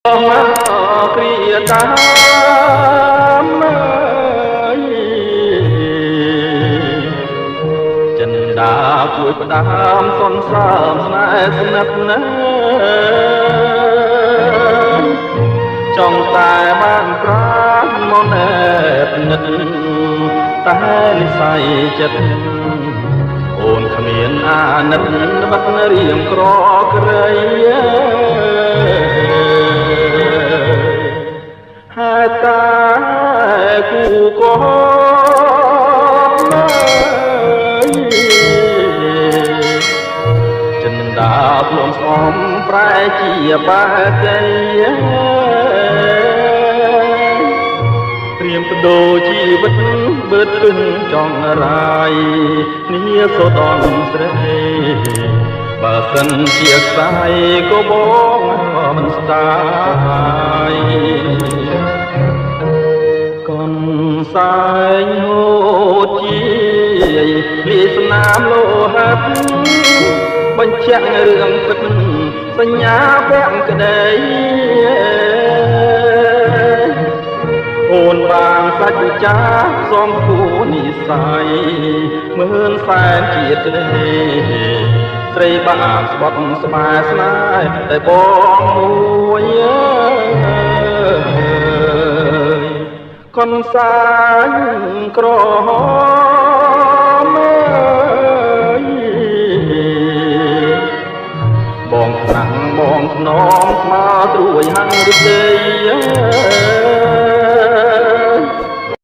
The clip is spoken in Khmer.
គ្រាតាមចិនដាជួយផ្ដាំសន្សើមស្នេហ៍ស្និទ្ធណាចង់តែបានប្រាណមកណែបនិតតែនិស័យចិត្តអូនគ្មានអាណិតបាត់រៀងក្រក្រៃហើយតែគូក៏ចិនដាភ្លុំស្អំប្រែជាបាជ័យត្រៀមបដូរជីវិតបឺតគឹងចង់រាយនេះសូដនស្រីបើសិនជាខ្សែក៏បងមិនស្ដាយកូនសែងហូតជាលីស្នាមលោហិតបញ្ជាក់រឿងពិតសញ្ញាពាក់ក្តីអូនបានសាច់ចាសំគូនិស័យមើលសែនជាតិលេស្រីបានស្បត់ស្បែស្នេហ៍តែបងមួយកូនសាញក្រហម